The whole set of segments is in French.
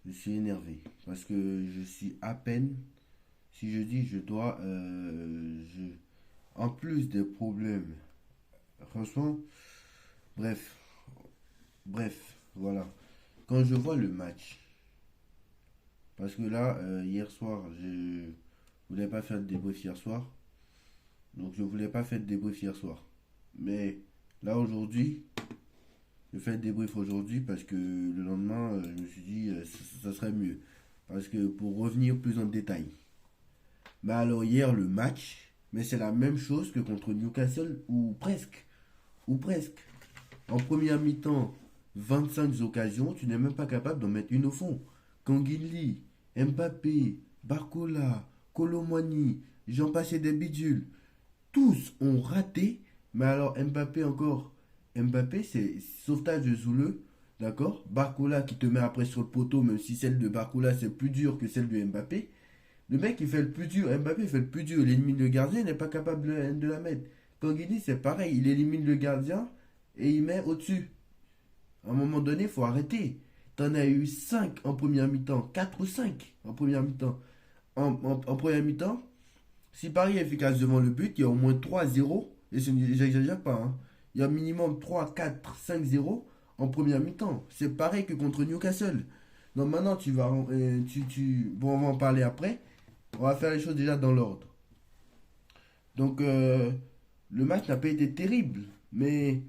je suis énervé parce que je suis à peine, si je dis je dois, en plus des problèmes, franchement, bref, voilà. Quand je vois le match, parce que là, hier soir, je voulais pas faire de débrief hier soir, donc je voulais pas faire de débrief hier soir. Mais là aujourd'hui, je fais le débrief aujourd'hui parce que le lendemain, je me suis dit, ça serait mieux. Parce que pour revenir plus en détail. Mais alors hier, le match, mais c'est la même chose que contre Newcastle, ou presque. Ou presque. En première mi-temps, 25 occasions, tu n'es même pas capable d'en mettre une au fond. Kanguili, Mbappé, Barcola, Colomwani, j'en passais des bidules. Tous ont raté. Mais alors Mbappé encore. Mbappé, c'est sauvetage de Zouleux. D'accord. Barcola qui te met après sur le poteau, même si celle de Barcola c'est plus dur que celle de Mbappé. Le mec il fait le plus dur. Mbappé fait le plus dur. Il élimine le gardien, il n'est pas capable de la mettre. Kanguini c'est pareil. Il élimine le gardien et il met au-dessus. À un moment donné, il faut arrêter. T'en as eu 5 en première mi-temps. 4 ou 5 en première mi-temps. En première mi-temps, si Paris est efficace devant le but, il y a au moins 3-0. Et j'exagère pas. Hein. Il y a minimum 3-4-5-0 en première mi-temps. C'est pareil que contre Newcastle. Donc maintenant, tu vas. Bon, on va en parler après. On va faire les choses déjà dans l'ordre. Donc, le match n'a pas été terrible. Mais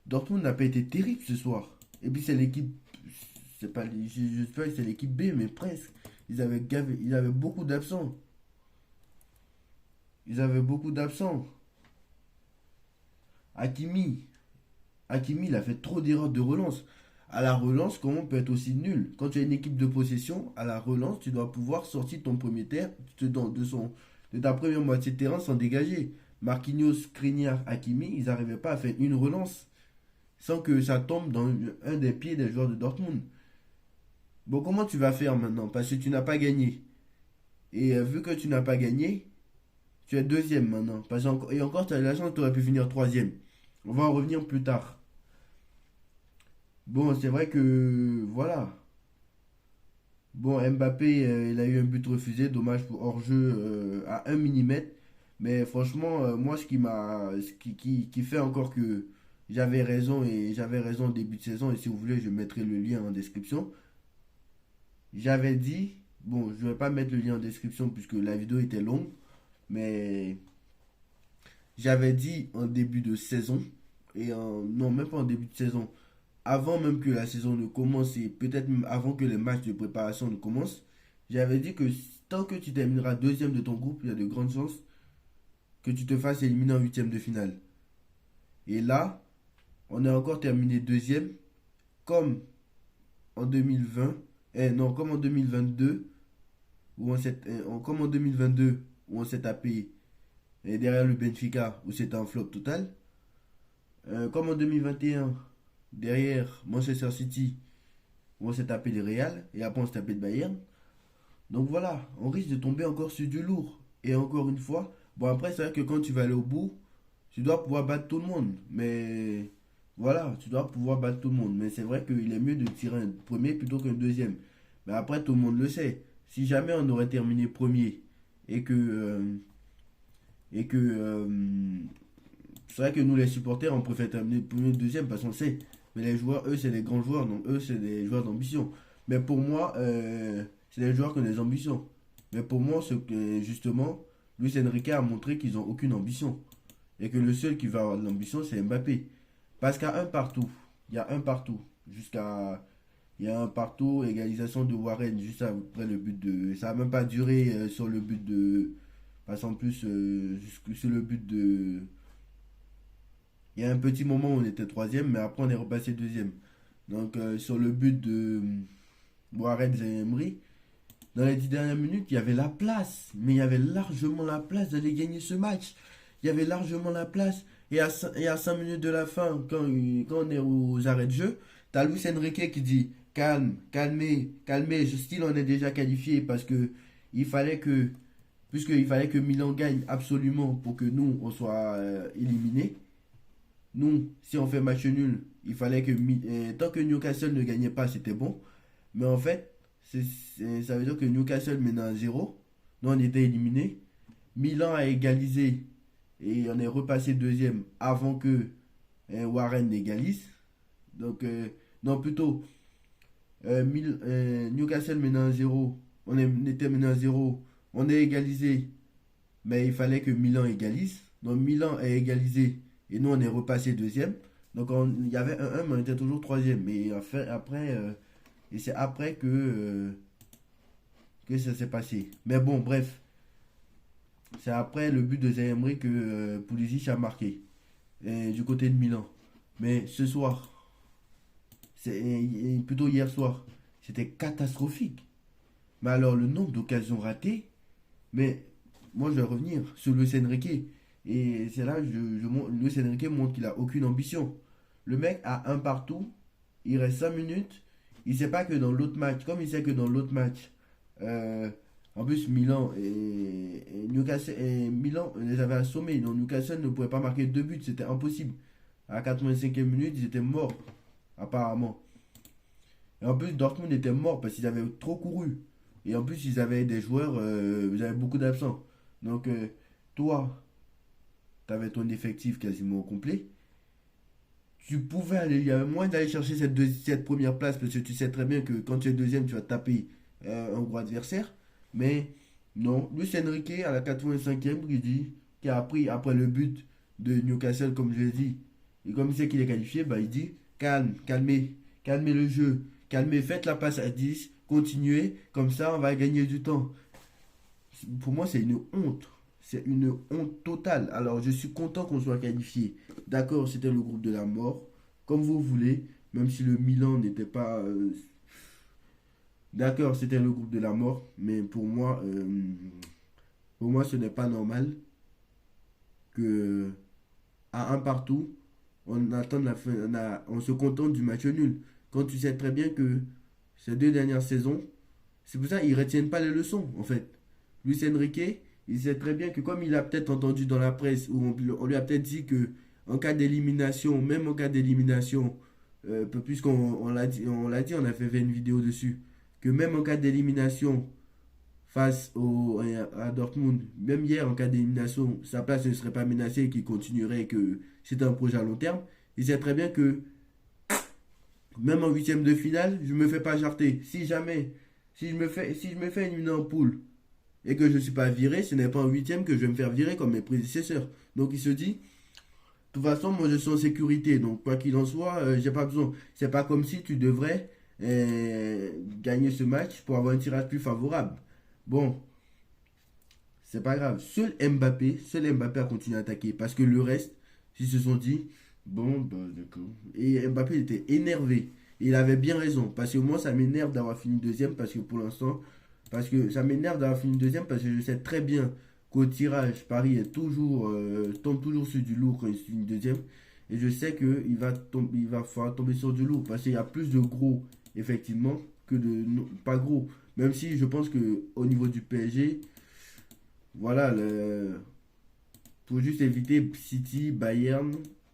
Dortmund n'a pas été terrible ce soir. Et puis, c'est l'équipe. C'est pas, je sais pas si c'est l'équipe B, mais presque. Ils avaient beaucoup d'absents. Ils avaient beaucoup d'absents. Hakimi, Hakimi, il a fait trop d'erreurs de relance. À la relance, comment on peut être aussi nul? Quand tu as une équipe de possession, à la relance, tu dois pouvoir sortir ton premier terre de ta première moitié de terrain sans dégager. Marquinhos, Skriniar, Hakimi, ils n'arrivaient pas à faire une relance sans que ça tombe dans un des pieds des joueurs de Dortmund. Bon, comment tu vas faire maintenant? Parce que tu n'as pas gagné. Et vu que tu n'as pas gagné, tu es deuxième maintenant. Et encore, tu as la chance, tu aurais pu finir troisième. On va en revenir plus tard. Bon, c'est vrai que voilà. Bon, Mbappé, il a eu un but refusé, dommage pour hors-jeu à 1 mm. Mais franchement, moi, ce qui fait encore que j'avais raison et j'avais raison au début de saison, et si vous voulez, je mettrai le lien en description. J'avais dit, bon, je ne vais pas mettre le lien en description puisque la vidéo était longue, mais j'avais dit en début de saison, non, même pas en début de saison, avant même que la saison ne commence et peut-être même avant que les matchs de préparation ne commencent, j'avais dit que tant que tu termineras deuxième de ton groupe, il y a de grandes chances que tu te fasses éliminer en huitième de finale. Et là, on a encore terminé deuxième, comme en 2020, non, comme en 2022, comme en 2022, où on s'est tapé derrière le Benfica, où c'était un flop total. Comme en 2021, derrière Manchester City, où on s'est tapé le Real, et après on s'est tapé le Bayern. Donc voilà, on risque de tomber encore sur du lourd. Et encore une fois, bon après c'est vrai que quand tu vas aller au bout, tu dois pouvoir battre tout le monde. Mais voilà, tu dois pouvoir battre tout le monde. Mais c'est vrai qu'il est mieux de tirer un premier plutôt qu'un deuxième. Mais après tout le monde le sait. Si jamais on aurait terminé premier et que c'est vrai que nous les supporters on préfère terminer premier deuxième parce qu'on sait. Mais les joueurs, eux, c'est des grands joueurs, donc eux, c'est des joueurs d'ambition. Mais pour moi, c'est des joueurs qui ont des ambitions. Mais pour moi, justement, Luis Enrique a montré qu'ils n'ont aucune ambition. Et que le seul qui va avoir de l'ambition, c'est Mbappé. Parce qu'à un partout, il y a un partout. Il y a un partout, égalisation de Warren juste après le but de. Ça n'a même pas duré sur le but de. Parce qu'en plus, sur le but de. Il y a un petit moment où on était troisième, mais après on est repassé deuxième. Donc sur le but de Warren Emery, dans les 10 dernières minutes, il y avait la place. Mais il y avait largement la place d'aller gagner ce match. Il y avait largement la place. Et à 5 minutes de la fin, quand on est aux arrêts de jeu, t'as Luis Enrique qui dit calme, calmez, calmez. Ce style, on est déjà qualifié parce que il fallait que, puisqu'il fallait que Milan gagne absolument pour que nous, on soit éliminés. Nous, si on fait match nul, il fallait que tant que Newcastle ne gagnait pas, c'était bon. Mais en fait, ça veut dire que Newcastle menait à 0. Nous, on était éliminés. Milan a égalisé et on est repassé deuxième avant que Warren n'égalise. Donc, non, plutôt, Newcastle menait à 0. On était mené à 0. On est égalisé, mais il fallait que Milan égalise. Donc, Milan a égalisé et nous, on est repassé deuxième. Donc, il y avait 1-1, mais on était toujours troisième. Et après, et c'est après que ça s'est passé. Mais bon, bref, c'est après le but de Zaïmri que Pulisic a marqué du côté de Milan. Mais ce soir, plutôt hier soir, c'était catastrophique. Mais alors, le nombre d'occasions ratées, mais moi je vais revenir sur Luis Enrique. Et c'est là que Luis Enrique montre qu'il a aucune ambition. Le mec a un partout, il reste 5 minutes. Il sait pas que dans l'autre match, comme il sait que dans l'autre match, euh, en plus Milan et Newcastle et Milan les avaient assommés. Donc Newcastle ne pouvait pas marquer deux buts, c'était impossible. À la 85e minute, ils étaient morts, apparemment. Et en plus, Dortmund était mort parce qu'ils avaient trop couru. Et en plus, ils avaient des joueurs, ils avaient beaucoup d'absents. Donc, toi, tu avais ton effectif quasiment au complet. Tu pouvais aller, il y avait moyen d'aller chercher cette première place parce que tu sais très bien que quand tu es deuxième, tu vas taper un gros adversaire. Mais non, Luis Enrique à la 85e, qui a appris après le but de Newcastle, comme je l'ai dit, et comme il sait qu'il est qualifié, bah, il dit calmez le jeu, calmez, faites la passe à 10, continuez, comme ça on va gagner du temps. Pour moi, c'est une honte. C'est une honte totale. Alors, je suis content qu'on soit qualifié. D'accord, c'était le groupe de la mort. Comme vous voulez. Même si le Milan n'était pas. D'accord, c'était le groupe de la mort. Mais pour moi, ce n'est pas normal que à un partout, on attend la fin, on se contente du match nul. Quand tu sais très bien que ces deux dernières saisons, c'est pour ça qu'ils ne retiennent pas les leçons, en fait. Luis Enrique, il sait très bien que comme il a peut-être entendu dans la presse, ou on lui a peut-être dit que en cas d'élimination, même en cas d'élimination, puisqu'on on l'a dit, on a fait une vidéo dessus, que même en cas d'élimination à Dortmund, même hier en cas d'élimination, sa place ne serait pas menacée et qu'il continuerait et que c'est un projet à long terme. Il sait très bien que même en huitième de finale, je ne me fais pas jarter. Si jamais, si je me fais éliminer en poule et que je ne suis pas viré, ce n'est pas en huitième que je vais me faire virer comme mes prédécesseurs. Donc il se dit, de toute façon, moi je suis en sécurité, donc quoi qu'il en soit, j'ai pas besoin. C'est pas comme si tu devrais gagner ce match pour avoir un tirage plus favorable. Bon, c'est pas grave. Seul Mbappé a continué à attaquer parce que le reste, ils se sont dit, bon, bah d'accord. Et Mbappé était énervé. Et il avait bien raison parce que moi ça m'énerve d'avoir fini deuxième parce que pour l'instant, parce que ça m'énerve d'avoir fini deuxième parce que je sais très bien qu'au tirage, Paris est toujours, tombe toujours sur du lourd quand il finit deuxième. Et je sais il va falloir tomber sur du lourd parce qu'il y a plus de gros, effectivement, que de pas gros. Même si je pense que au niveau du PSG, voilà, faut juste éviter City, Bayern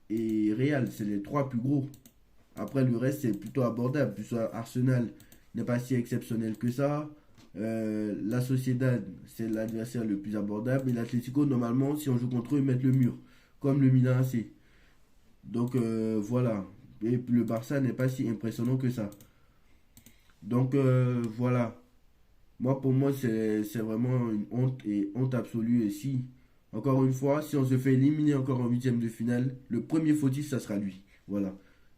et Real. C'est les trois plus gros. Après, le reste, c'est plutôt abordable. Puis soit Arsenal n'est pas si exceptionnel que ça. La Sociedad, c'est l'adversaire le plus abordable. Et l'Atlético, normalement, si on joue contre eux, ils mettent le mur. Comme le Milan AC. Donc, voilà. Et le Barça n'est pas si impressionnant que ça. Donc, voilà. Moi, pour moi, c'est vraiment une honte et honte absolue. Et si, encore une fois, si on se fait éliminer encore en huitième de finale, le premier fautif, ça sera lui. Voilà.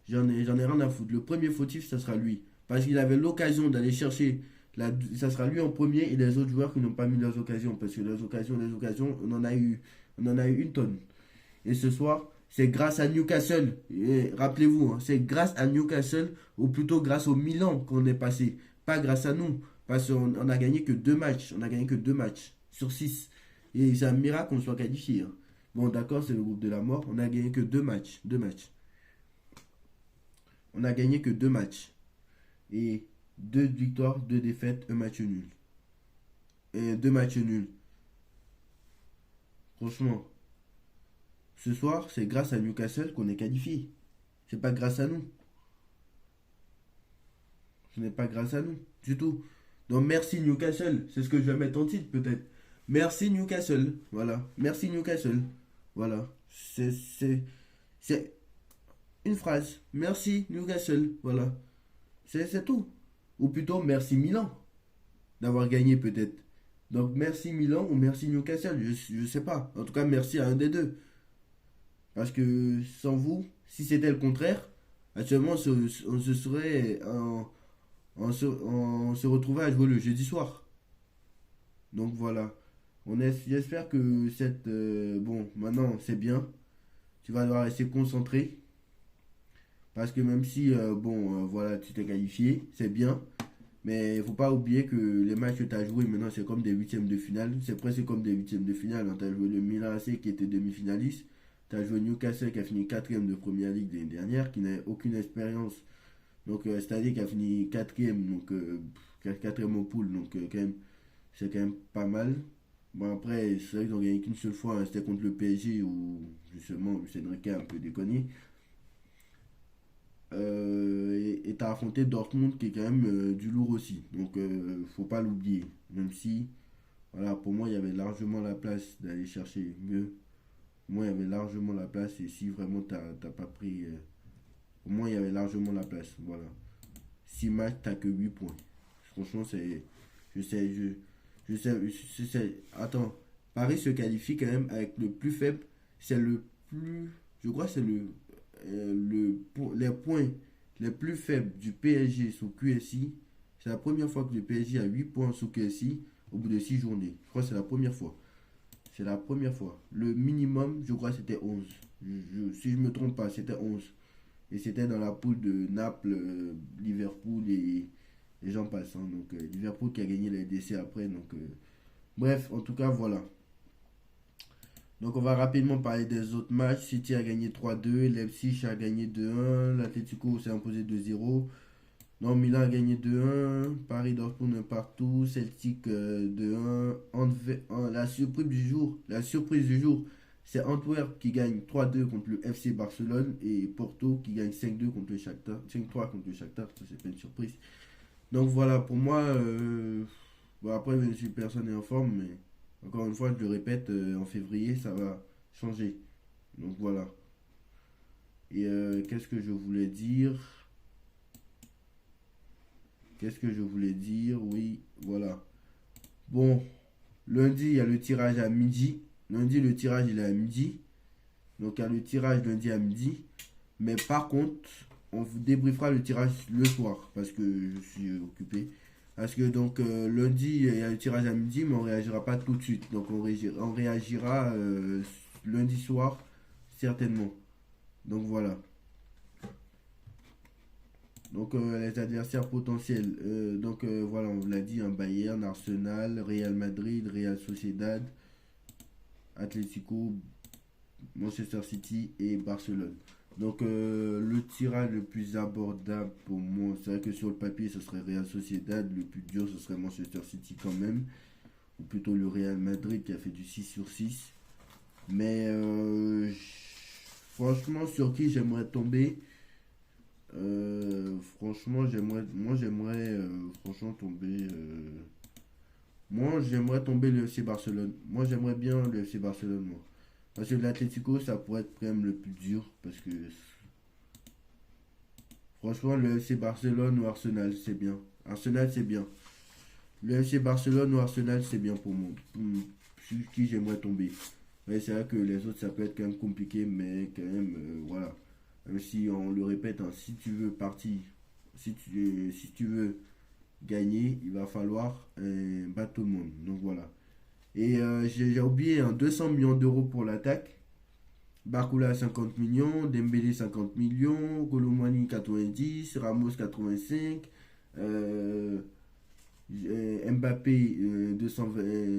J'en ai rien à foutre. Le premier fautif, ça sera lui. Parce qu'il avait l'occasion d'aller chercher. Ça sera lui en premier et les autres joueurs qui n'ont pas mis leurs occasions. Parce que les occasions, on en a eu une tonne. Et ce soir, c'est grâce à Newcastle. Et rappelez-vous, hein, c'est grâce à Newcastle, ou plutôt grâce au Milan qu'on est passé. Pas grâce à nous. Parce qu'on a gagné que deux matchs. On a gagné que deux matchs sur six. Et c'est un miracle qu'on soit qualifié, hein. Bon, d'accord, c'est le groupe de la mort. On a gagné que deux matchs. Deux matchs. On a gagné que deux matchs. Et deux victoires, deux défaites, un match nul. Et deux matchs nuls. Franchement, ce soir, c'est grâce à Newcastle qu'on est qualifié. C'est pas grâce à nous. Ce n'est pas grâce à nous du tout. Donc merci Newcastle. C'est ce que je vais mettre en titre peut-être. Merci Newcastle. Voilà. Merci Newcastle. Voilà. C'est une phrase. Merci Newcastle. Voilà. C'est tout. Ou plutôt merci Milan d'avoir gagné peut-être. Donc merci Milan ou merci Newcastle. Je sais pas. En tout cas, merci à un des deux. Parce que sans vous, si c'était le contraire, actuellement on se serait on se retrouvait à jouer le jeudi soir. Donc voilà. J'espère que cette bon maintenant c'est bien. Tu vas devoir rester concentré parce que même si bon voilà tu t'es qualifié, c'est bien. Mais il faut pas oublier que les matchs que tu as joués maintenant c'est comme des huitièmes de finale. C'est presque comme des huitièmes de finale. Tu as joué le Milan AC qui était demi-finaliste. Tu as joué Newcastle qui a fini quatrième de première ligue l'année dernière, qui n'a aucune expérience. Donc c'est-à-dire qui a fini quatrième, donc quatrième au pool. Donc quand même, c'est quand même pas mal. Bon après, c'est vrai qu'ils ont gagné qu'une seule fois, hein, c'était contre le PSG où justement Lucien Riquet a un peu déconné. Et t'as affronté Dortmund qui est quand même du lourd aussi. Donc faut pas l'oublier. Même si, voilà, pour moi il y avait largement la place d'aller chercher mieux. Pour moi il y avait largement la place et si vraiment t'as pas pris... pour moi il y avait largement la place. Voilà. 6 matchs, t'as que 8 points. Franchement c'est... Je sais, attends, Paris se qualifie quand même avec le plus faible. C'est le plus. Je crois que c'est les points les plus faibles du PSG sous QSI. C'est la première fois que le PSG a 8 points sous QSI au bout de 6 journées. Je crois que c'est la première fois. C'est la première fois. Le minimum, je crois, c'était 11. Si je ne me trompe pas, c'était 11. Et c'était dans la poule de Naples, Liverpool et j'en passe. Hein. Donc Liverpool qui a gagné la LDC après. Donc, bref, en tout cas, voilà. Donc on va rapidement parler des autres matchs. City a gagné 3-2, Leipzig a gagné 2-1, l'Atlético s'est imposé 2-0. Non, Milan a gagné 2-1, Paris Dortmund un partout, Celtic 2-1. La surprise du jour, c'est Antwerp qui gagne 3-2 contre le FC Barcelone et Porto qui gagne 5-2 contre le Shakhtar, 5-3 contre le Shakhtar, ça c'est pas une surprise. Donc voilà, pour moi, bon, après, je suis personne n'est en forme, mais encore une fois, je le répète, en février, ça va changer. Donc voilà. Et qu'est-ce que je voulais dire? Qu'est-ce que je voulais dire? Oui, voilà. Bon, lundi, il y a le tirage à midi. Lundi, le tirage, il est à midi. Donc, il y a le tirage lundi à midi. Mais par contre, on vous débriefera le tirage le soir parce que je suis occupé. Parce que donc lundi, il y a le tirage à midi, mais on réagira pas tout de suite. Donc on réagira lundi soir, certainement. Donc voilà. Donc les adversaires potentiels. Donc voilà, on vous l'a dit, un Bayern, Arsenal, Real Madrid, Real Sociedad, Atlético, Manchester City et Barcelone. Donc le tirage le plus abordable pour moi, c'est vrai que sur le papier ce serait Real Sociedad, le plus dur ce serait Manchester City quand même, ou plutôt le Real Madrid qui a fait du 6/6. Mais franchement sur qui j'aimerais tomber, franchement j'aimerais franchement tomber, moi j'aimerais tomber le FC Barcelone, moi j'aimerais bien le FC Barcelone moi. Parce que l'Atlético, ça pourrait être quand même le plus dur. Parce que franchement, le FC Barcelone ou Arsenal, c'est bien. Arsenal, c'est bien. Le FC Barcelone ou Arsenal, c'est bien pour moi. Sur qui j'aimerais tomber. Mais c'est vrai que les autres, ça peut être quand même compliqué. Mais quand même, voilà. Même si on le répète, hein, si tu veux partir, si tu veux gagner, il va falloir battre tout le monde. Donc voilà. Et j'ai oublié, hein, 200 millions d'euros pour l'attaque. Barcola 50 millions, Dembélé 50 millions, Colomani 90, Ramos 85, Mbappé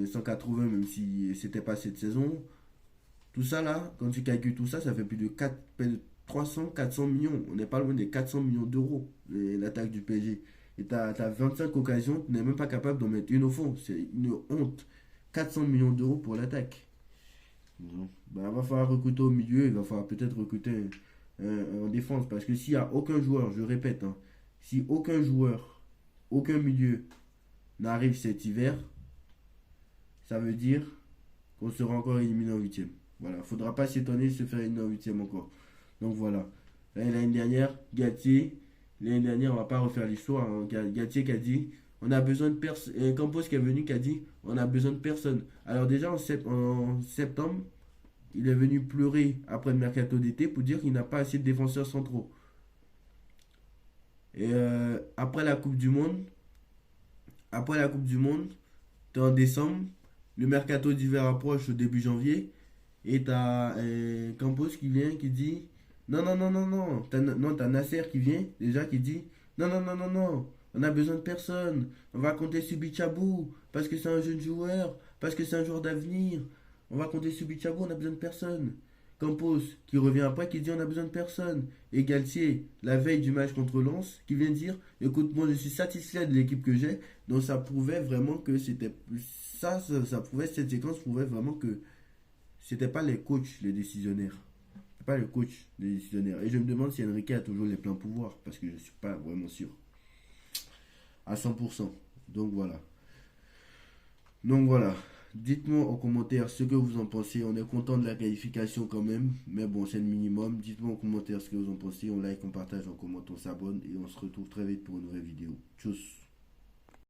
180 même si c'était pas cette saison. Tout ça là, quand tu calcules tout ça, ça fait plus de 300-400 millions. On n'est pas loin des 400 millions d'euros, l'attaque du PSG. Et tu as 25 occasions, tu n'es même pas capable d'en mettre une au fond. C'est une honte. 400 millions d'euros pour l'attaque. Non. Ben, il va falloir recruter au milieu, il va falloir peut-être recruter en défense. Parce que s'il n'y a aucun joueur, je répète, hein, si aucun joueur, aucun milieu n'arrive cet hiver, ça veut dire qu'on sera encore éliminé en huitième. Voilà, il ne faudra pas s'étonner de se faire éliminer en huitième encore. Donc voilà. L'année dernière, Galtier, l'année dernière, on va pas refaire l'histoire, hein. Galtier qui a dit, on a besoin de personne. Campos qui est venu qui a dit, on a besoin de personne. Alors déjà en septembre, il est venu pleurer après le mercato d'été pour dire qu'il n'a pas assez de défenseurs centraux. Et après la Coupe du Monde, t'es en décembre, le mercato d'hiver approche au début janvier, et t'as Campos qui vient qui dit non, non, non, non, non. T'as Nasser qui vient déjà qui dit non, non, non, non, non. On a besoin de personne. On va compter sur Bichabou parce que c'est un jeune joueur, parce que c'est un joueur d'avenir. On va compter sur Bichabou, on a besoin de personne. Campos qui revient après qui dit on a besoin de personne. Et Galtier, la veille du match contre Lens, qui vient dire écoute, moi je suis satisfait de l'équipe que j'ai. Donc ça prouvait vraiment que c'était. Ça prouvait, cette séquence prouvait vraiment que c'était pas les coachs les décisionnaires. C'est pas le coach les décisionnaires. Et je me demande si Enrique a toujours les pleins pouvoirs, parce que je ne suis pas vraiment sûr. À 100%. Donc voilà. Donc voilà. Dites-moi en commentaire ce que vous en pensez. On est content de la qualification quand même. Mais bon, c'est le minimum. Dites-moi en commentaire ce que vous en pensez. On like, on partage, on commente, on s'abonne. Et on se retrouve très vite pour une nouvelle vidéo. Tchuss.